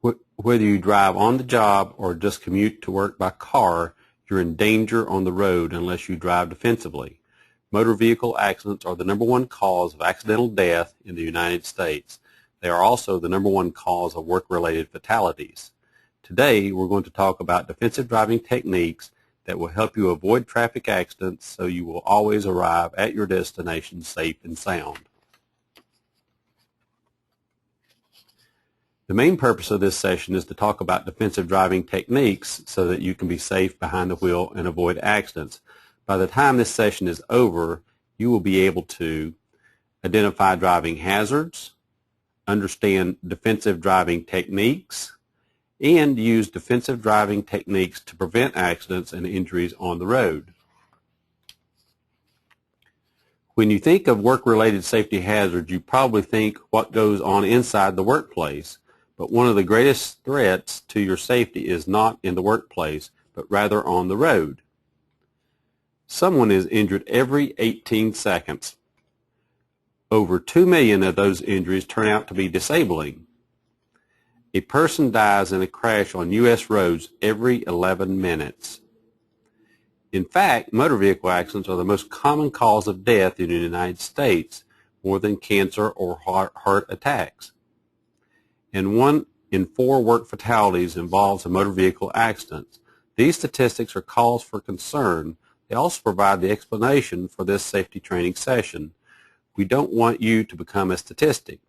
Whether you drive on the job or just commute to work by car, you're in danger on the road unless you drive defensively. Motor vehicle accidents are the #1 cause of accidental death in the United States. They are also the #1 cause of work-related fatalities. Today, we're going to talk about defensive driving techniques that will help you avoid traffic accidents so you will always arrive at your destination safe and sound. The main purpose of this session is to talk about defensive driving techniques so that you can be safe behind the wheel and avoid accidents. By the time this session is over, you will be able to identify driving hazards, understand defensive driving techniques, and use defensive driving techniques to prevent accidents and injuries on the road. When you think of work-related safety hazards, you probably think what goes on inside the workplace. But one of the greatest threats to your safety is not in the workplace, but rather on the road. Someone is injured every 18 seconds. Over 2 million of those injuries turn out to be disabling. A person dies in a crash on U.S. roads every 11 minutes. In fact, motor vehicle accidents are the most common cause of death in the United States, more than cancer or heart attacks. And 1 in 4 work fatalities involves a motor vehicle accident. These statistics are cause for concern. They also provide the explanation for this safety training session. We don't want you to become a statistic.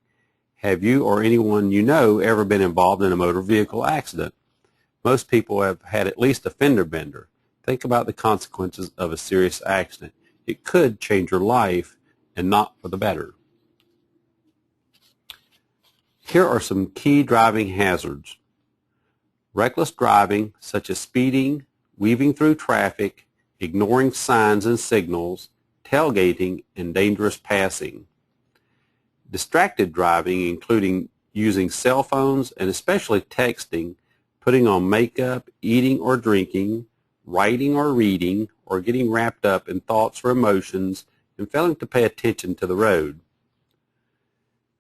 Have you or anyone you know ever been involved in a motor vehicle accident? Most people have had at least a fender bender. Think about the consequences of a serious accident. It could change your life, and not for the better. Here are some key driving hazards. Reckless driving, such as speeding, weaving through traffic, ignoring signs and signals, tailgating, and dangerous passing. Distracted driving, including using cell phones and especially texting, putting on makeup, eating or drinking, writing or reading, or getting wrapped up in thoughts or emotions, and failing to pay attention to the road.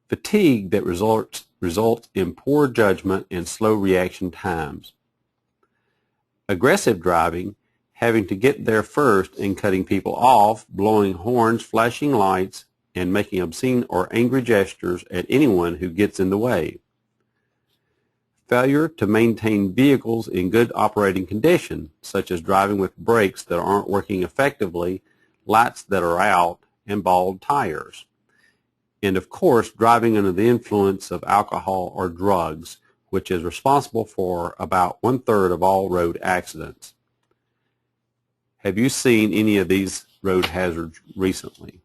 Fatigue that results in poor judgment and slow reaction times. Aggressive driving, having to get there first and cutting people off, blowing horns, flashing lights, and making obscene or angry gestures at anyone who gets in the way. Failure to maintain vehicles in good operating condition, such as driving with brakes that aren't working effectively, lights that are out, and bald tires. And of course, driving under the influence of alcohol or drugs, which is responsible for about 1/3 of all road accidents. Have you seen any of these road hazards recently?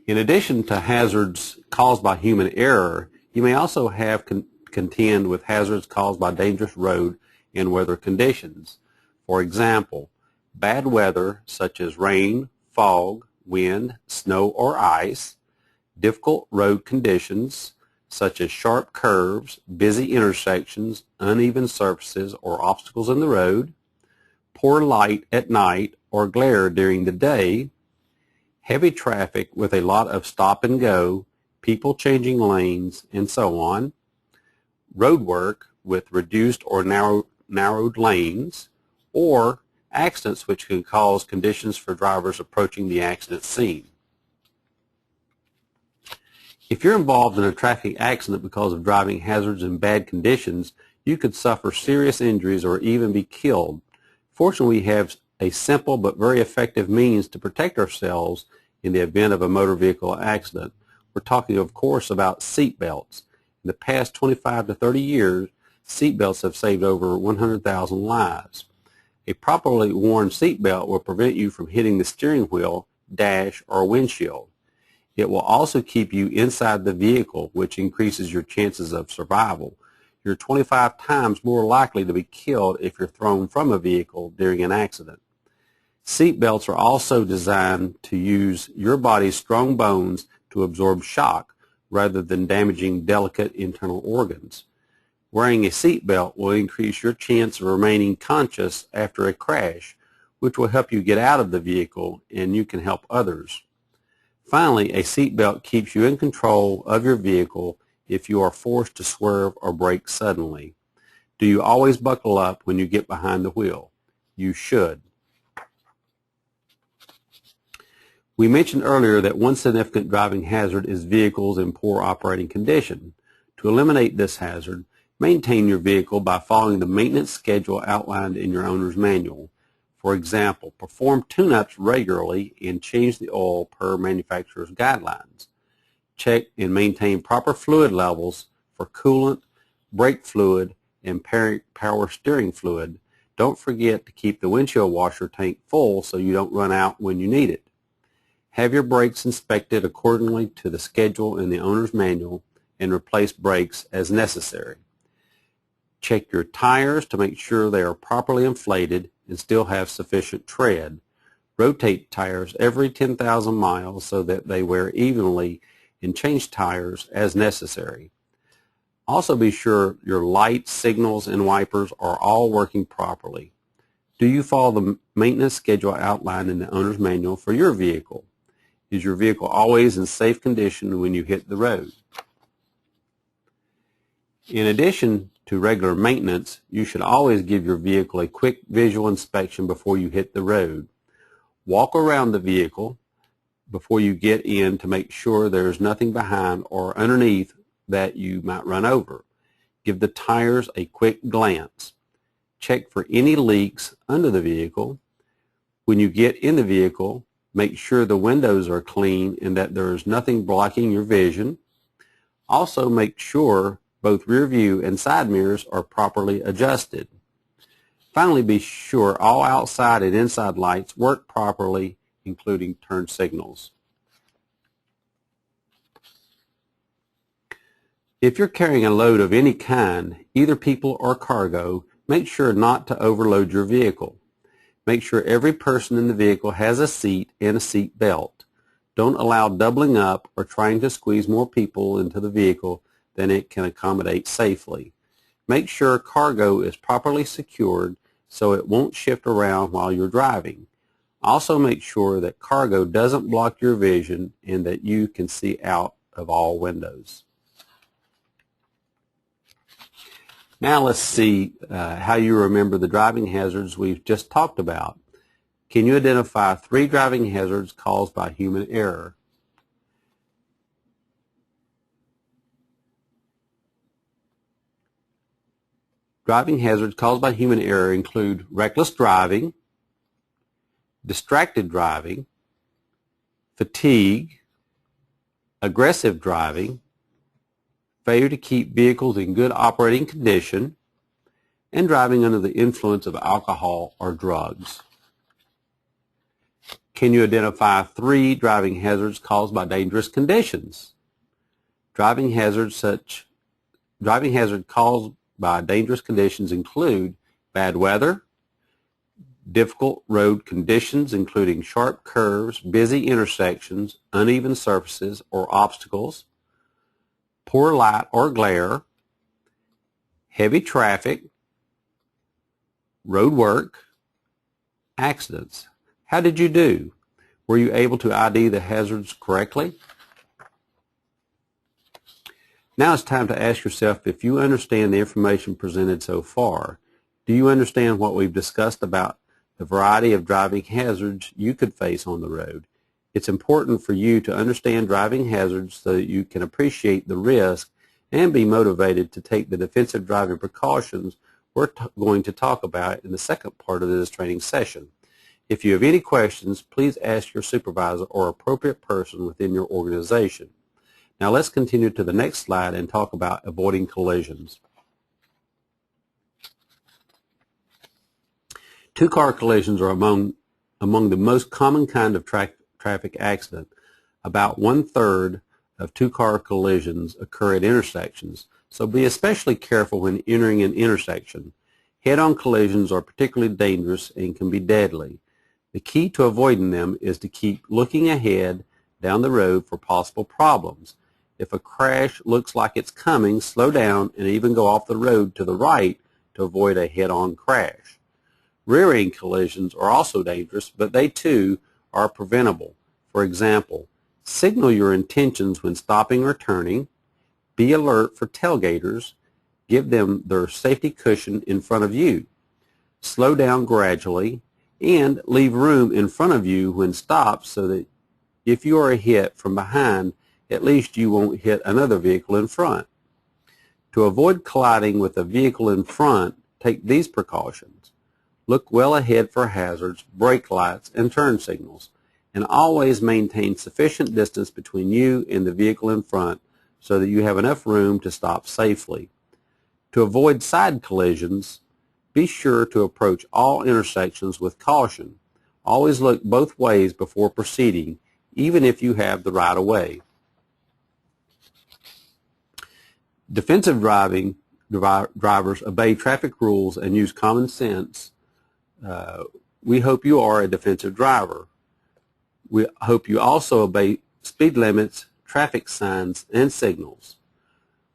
In addition to hazards caused by human error, you may also have contend with hazards caused by dangerous road and weather conditions. For example, bad weather such as rain, fog, wind, snow, or ice, difficult road conditions such as sharp curves, busy intersections, uneven surfaces or obstacles in the road, poor light at night or glare during the day, heavy traffic with a lot of stop and go, people changing lanes, and so on, road work with reduced or narrowed lanes, or accidents which can cause conditions for drivers approaching the accident scene. If you're involved in a traffic accident because of driving hazards and bad conditions, you could suffer serious injuries or even be killed. Fortunately, we have a simple but very effective means to protect ourselves in the event of a motor vehicle accident. We're talking, of course, about seat belts. In the past 25 to 30 years, seat belts have saved over 100,000 lives. A properly worn seat belt will prevent you from hitting the steering wheel, dash, or windshield. It will also keep you inside the vehicle, which increases your chances of survival. You're 25 times more likely to be killed if you're thrown from a vehicle during an accident. Seat belts are also designed to use your body's strong bones to absorb shock rather than damaging delicate internal organs. Wearing a seat belt will increase your chance of remaining conscious after a crash, which will help you get out of the vehicle and you can help others. Finally, a seat belt keeps you in control of your vehicle if you are forced to swerve or brake suddenly. Do you always buckle up when you get behind the wheel? You should. We mentioned earlier that one significant driving hazard is vehicles in poor operating condition. To eliminate this hazard, maintain your vehicle by following the maintenance schedule outlined in your owner's manual. For example, perform tune-ups regularly and change the oil per manufacturer's guidelines. Check and maintain proper fluid levels for coolant, brake fluid, and power steering fluid. Don't forget to keep the windshield washer tank full so you don't run out when you need it. Have your brakes inspected accordingly to the schedule in the owner's manual and replace brakes as necessary. Check your tires to make sure they are properly inflated and still have sufficient tread. Rotate tires every 10,000 miles so that they wear evenly and change tires as necessary. Also be sure your lights, signals, and wipers are all working properly. Do you follow the maintenance schedule outlined in the owner's manual for your vehicle? Is your vehicle always in safe condition when you hit the road? In addition to regular maintenance, you should always give your vehicle a quick visual inspection before you hit the road. Walk around the vehicle before you get in to make sure there is nothing behind or underneath that you might run over. Give the tires a quick glance. Check for any leaks under the vehicle. When you get in the vehicle, make sure the windows are clean and that there is nothing blocking your vision. Also make sure both rear view and side mirrors are properly adjusted. Finally, be sure all outside and inside lights work properly, including turn signals. If you're carrying a load of any kind, either people or cargo, make sure not to overload your vehicle. Make sure every person in the vehicle has a seat and a seat belt. Don't allow doubling up or trying to squeeze more people into the vehicle than it can accommodate safely. Make sure cargo is properly secured so it won't shift around while you're driving. Also make sure that cargo doesn't block your vision and that you can see out of all windows. Now let's see how you remember the driving hazards we've just talked about. Can you identify 3 driving hazards caused by human error? Driving hazards caused by human error include reckless driving, distracted driving, fatigue, aggressive driving, failure to keep vehicles in good operating condition, and driving under the influence of alcohol or drugs. Can you identify 3 driving hazards caused by dangerous conditions? Driving hazards caused by dangerous conditions include bad weather, difficult road conditions including sharp curves, busy intersections, uneven surfaces or obstacles, poor light or glare, heavy traffic, road work, accidents. How did you do? Were you able to ID the hazards correctly? Now it's time to ask yourself if you understand the information presented so far. Do you understand what we've discussed about the variety of driving hazards you could face on the road? It's important for you to understand driving hazards so that you can appreciate the risk and be motivated to take the defensive driving precautions we're going to talk about in the second part of this training session. If you have any questions, please ask your supervisor or appropriate person within your organization. Now let's continue to the next slide and talk about avoiding collisions. Two-car collisions are among the most common kind of traffic accident. About 1/3 of two-car collisions occur at intersections, so be especially careful when entering an intersection. Head-on collisions are particularly dangerous and can be deadly. The key to avoiding them is to keep looking ahead down the road for possible problems. If a crash looks like it's coming, slow down and even go off the road to the right to avoid a head-on crash. Rear-end collisions are also dangerous, but they too are preventable. For example, signal your intentions when stopping or turning. Be alert for tailgaters. Give them their safety cushion in front of you. Slow down gradually and leave room in front of you when stopped so that if you are hit from behind, at least you won't hit another vehicle in front. To avoid colliding with a vehicle in front, take these precautions. Look well ahead for hazards, brake lights, and turn signals, and always maintain sufficient distance between you and the vehicle in front so that you have enough room to stop safely. To avoid side collisions, be sure to approach all intersections with caution. Always look both ways before proceeding, even if you have the right of way. Defensive drivers obey traffic rules and use common sense. We hope you are a defensive driver. We hope you also obey speed limits, traffic signs, and signals.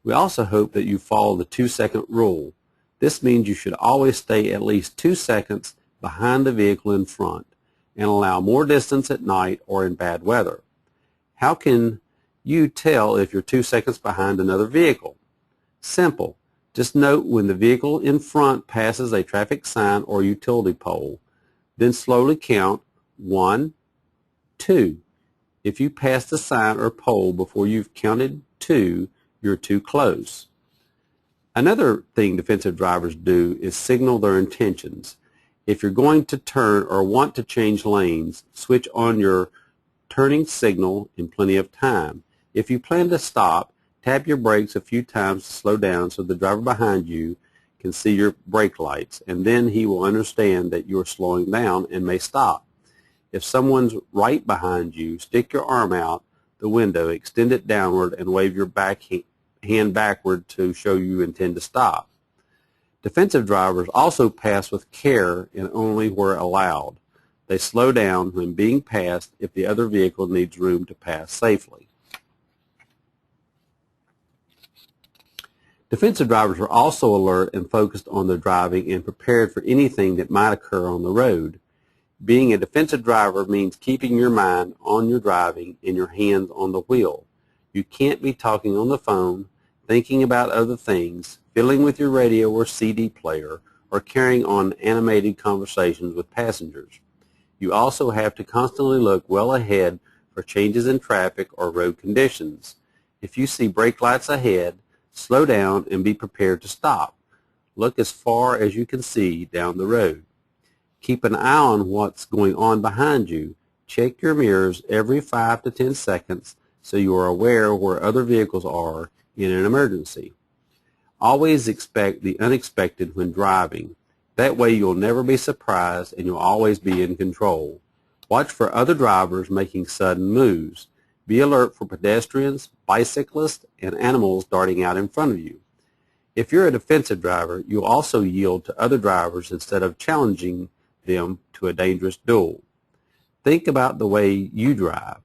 We also hope that you follow the 2-second rule. This means you should always stay at least 2 seconds behind the vehicle in front and allow more distance at night or in bad weather. How can you tell if you're 2 seconds behind another vehicle? Simple. Just note when the vehicle in front passes a traffic sign or utility pole. Then slowly count 1, 2. If you pass the sign or pole before you've counted 2, you're too close. Another thing defensive drivers do is signal their intentions. If you're going to turn or want to change lanes, switch on your turning signal in plenty of time. If you plan to stop, tap your brakes a few times to slow down so the driver behind you can see your brake lights, and then he will understand that you are slowing down and may stop. If someone's right behind you, stick your arm out the window, extend it downward, and wave your hand backward to show you intend to stop. Defensive drivers also pass with care and only where allowed. They slow down when being passed if the other vehicle needs room to pass safely. Defensive drivers are also alert and focused on their driving and prepared for anything that might occur on the road. Being a defensive driver means keeping your mind on your driving and your hands on the wheel. You can't be talking on the phone, thinking about other things, fiddling with your radio or CD player, or carrying on animated conversations with passengers. You also have to constantly look well ahead for changes in traffic or road conditions. If you see brake lights ahead, slow down and be prepared to stop. Look as far as you can see down the road. Keep an eye on what's going on behind you. Check your mirrors every 5 to 10 seconds so you are aware where other vehicles are in an emergency. Always expect the unexpected when driving. That way you'll never be surprised and you'll always be in control. Watch for other drivers making sudden moves. Be alert for pedestrians, bicyclists, and animals darting out in front of you. If you're a defensive driver, you'll also yield to other drivers instead of challenging them to a dangerous duel. Think about the way you drive.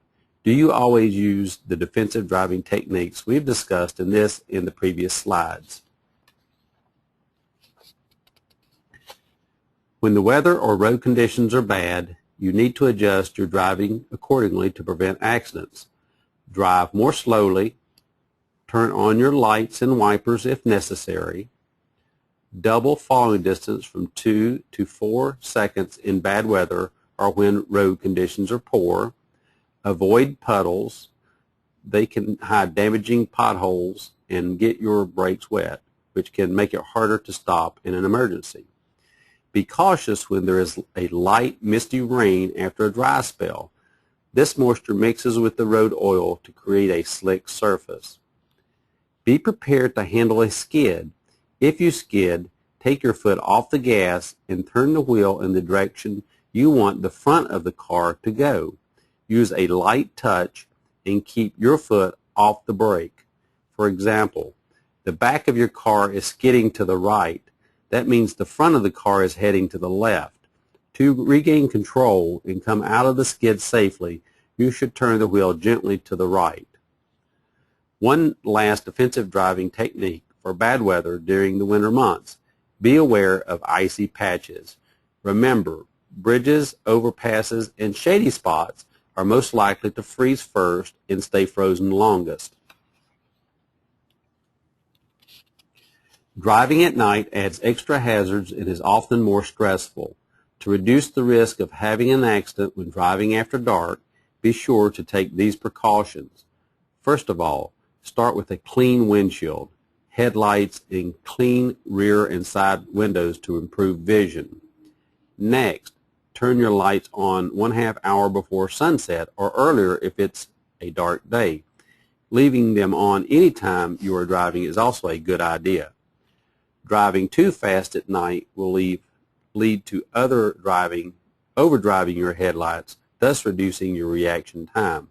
Do you always use the defensive driving techniques we've discussed in the previous slides? When the weather or road conditions are bad, you need to adjust your driving accordingly to prevent accidents. Drive more slowly, turn on your lights and wipers if necessary, double following distance from 2 to 4 seconds in bad weather or when road conditions are poor, avoid puddles. They can hide damaging potholes and get your brakes wet, which can make it harder to stop in an emergency. Be cautious when there is a light, misty rain after a dry spell. This moisture mixes with the road oil to create a slick surface. Be prepared to handle a skid. If you skid, take your foot off the gas and turn the wheel in the direction you want the front of the car to go. Use a light touch and keep your foot off the brake. For example, the back of your car is skidding to the right. That means the front of the car is heading to the left. To regain control and come out of the skid safely, you should turn the wheel gently to the right. One last defensive driving technique for bad weather during the winter months. Be aware of icy patches. Remember, bridges, overpasses, and shady spots are most likely to freeze first and stay frozen longest. Driving at night adds extra hazards and is often more stressful. To reduce the risk of having an accident when driving after dark, be sure to take these precautions. First of all, start with a clean windshield, headlights, and clean rear and side windows to improve vision. Next, turn your lights on 1/2 hour before sunset or earlier if it's a dark day. Leaving them on any time you are driving is also a good idea. Driving too fast at night will lead to overdriving your headlights, thus reducing your reaction time.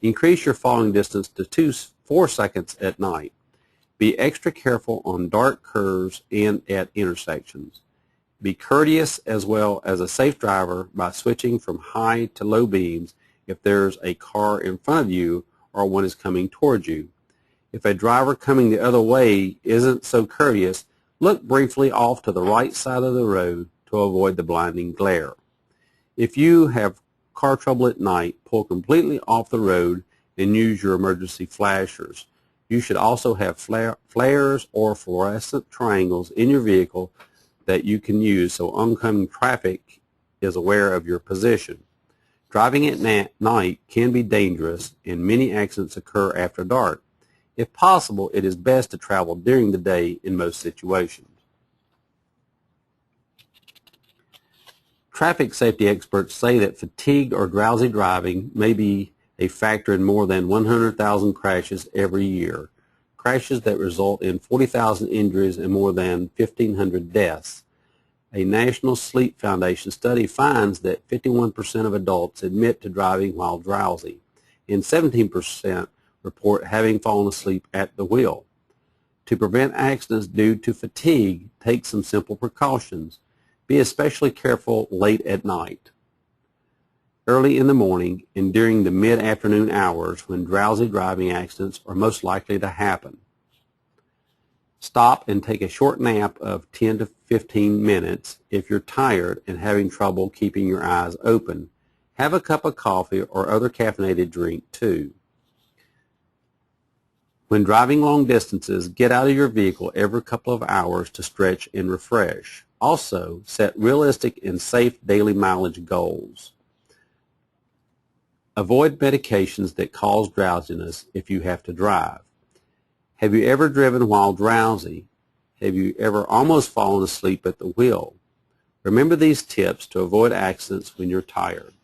Increase your following distance to 4 seconds at night. Be extra careful on dark curves and at intersections. Be courteous as well as a safe driver by switching from high to low beams if there's a car in front of you or one is coming towards you. If a driver coming the other way isn't so courteous, look briefly off to the right side of the road to avoid the blinding glare. If you have car trouble at night, pull completely off the road and use your emergency flashers. You should also have flares or fluorescent triangles in your vehicle that you can use so oncoming traffic is aware of your position. Driving at night can be dangerous and many accidents occur after dark. If possible, it is best to travel during the day in most situations. Traffic safety experts say that fatigued or drowsy driving may be a factor in more than 100,000 crashes every year, crashes that result in 40,000 injuries and more than 1,500 deaths. A National Sleep Foundation study finds that 51% of adults admit to driving while drowsy, and 17% report having fallen asleep at the wheel. To prevent accidents due to fatigue, take some simple precautions. Be especially careful late at night, early in the morning, and during the mid-afternoon hours when drowsy driving accidents are most likely to happen. Stop and take a short nap of 10 to 15 minutes if you're tired and having trouble keeping your eyes open. Have a cup of coffee or other caffeinated drink too. When driving long distances, get out of your vehicle every couple of hours to stretch and refresh. Also, set realistic and safe daily mileage goals. Avoid medications that cause drowsiness if you have to drive. Have you ever driven while drowsy? Have you ever almost fallen asleep at the wheel? Remember these tips to avoid accidents when you're tired.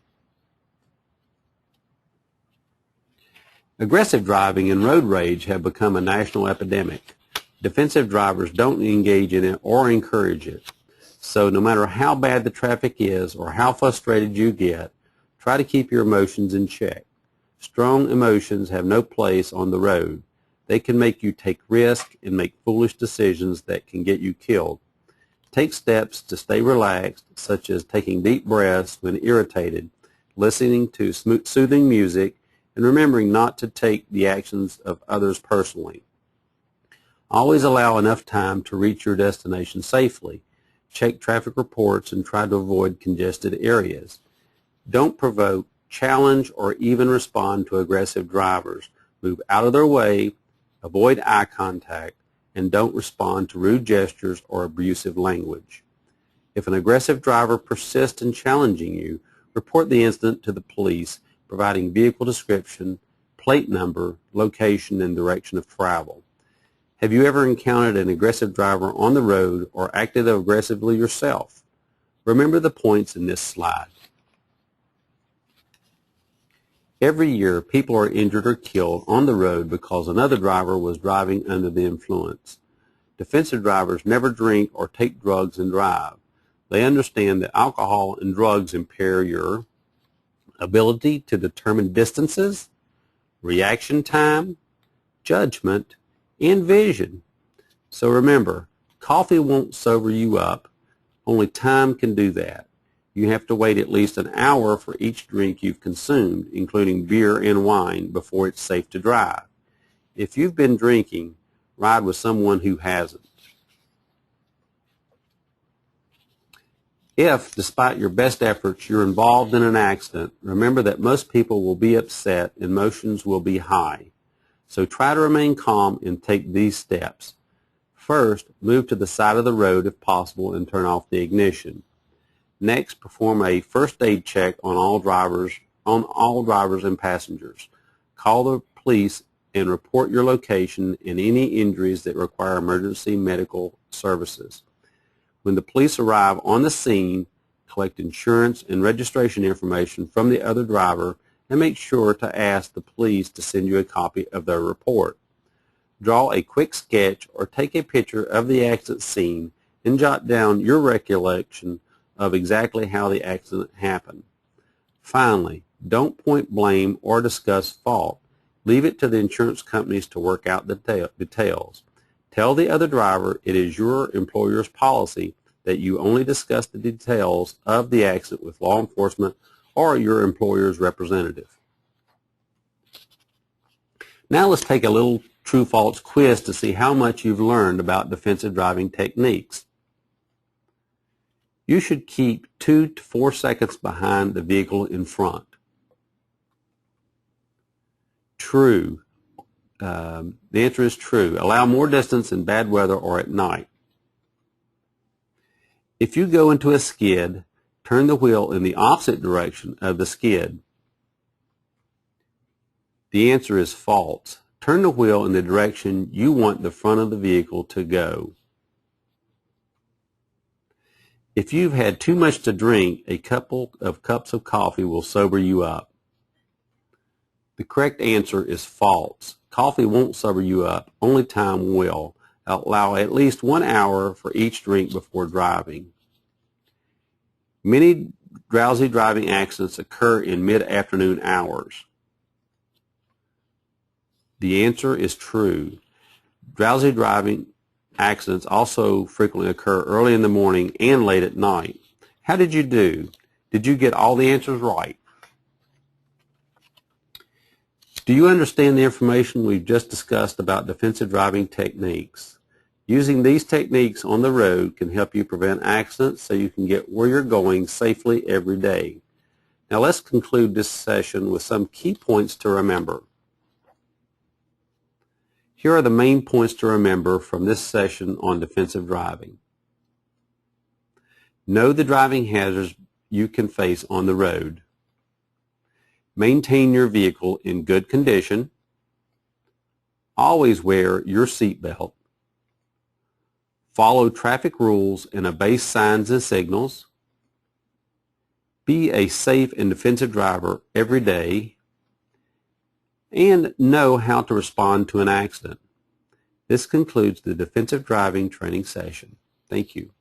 Aggressive driving and road rage have become a national epidemic. Defensive drivers don't engage in it or encourage it. So no matter how bad the traffic is or how frustrated you get, try to keep your emotions in check. Strong emotions have no place on the road. They can make you take risks and make foolish decisions that can get you killed. Take steps to stay relaxed, such as taking deep breaths when irritated, listening to soothing music, and remembering not to take the actions of others personally. Always allow enough time to reach your destination safely. Check traffic reports and try to avoid congested areas. Don't provoke, challenge, or even respond to aggressive drivers. Move out of their way, avoid eye contact, and don't respond to rude gestures or abusive language. If an aggressive driver persists in challenging you, report the incident to the police, providing vehicle description, plate number, location, and direction of travel. Have you ever encountered an aggressive driver on the road or acted aggressively yourself? Remember the points in this slide. Every year, people are injured or killed on the road because another driver was driving under the influence. Defensive drivers never drink or take drugs and drive. They understand that alcohol and drugs impair your ability to determine distances, reaction time, judgment, and vision. So remember, coffee won't sober you up. Only time can do that. You have to wait at least an hour for each drink you've consumed, including beer and wine, before it's safe to drive. If you've been drinking, ride with someone who hasn't. If, despite your best efforts, you're involved in an accident, remember that most people will be upset and emotions will be high. So try to remain calm and take these steps. First, move to the side of the road if possible and turn off the ignition. Next, perform a first aid check on all drivers and passengers. Call the police and report your location and any injuries that require emergency medical services. When the police arrive on the scene, collect insurance and registration information from the other driver and make sure to ask the police to send you a copy of their report. Draw a quick sketch or take a picture of the accident scene and jot down your recollection of exactly how the accident happened. Finally, don't point blame or discuss fault. Leave it to the insurance companies to work out the details. Tell the other driver it is your employer's policy that you only discuss the details of the accident with law enforcement or your employer's representative. Now let's take a little true-false quiz to see how much you've learned about defensive driving techniques. You should keep 2 to 4 seconds behind the vehicle in front. True. The answer is true. Allow more distance in bad weather or at night. If you go into a skid, turn the wheel in the opposite direction of the skid. The answer is false. Turn the wheel in the direction you want the front of the vehicle to go. If you've had too much to drink, a couple of cups of coffee will sober you up. The correct answer is false. Coffee won't sober you up, only time will. Allow at least 1 hour for each drink before driving. Many drowsy driving accidents occur in mid-afternoon hours. The answer is true. Drowsy driving accidents also frequently occur early in the morning and late at night. How did you do? Did you get all the answers right? Do you understand the information we've just discussed about defensive driving techniques? Using these techniques on the road can help you prevent accidents so you can get where you're going safely every day. Now let's conclude this session with some key points to remember. Here are the main points to remember from this session on defensive driving. Know the driving hazards you can face on the road. Maintain your vehicle in good condition. Always wear your seatbelt. Follow traffic rules and obey signs and signals. Be a safe and defensive driver every day. And know how to respond to an accident. This concludes the defensive driving training session. Thank you.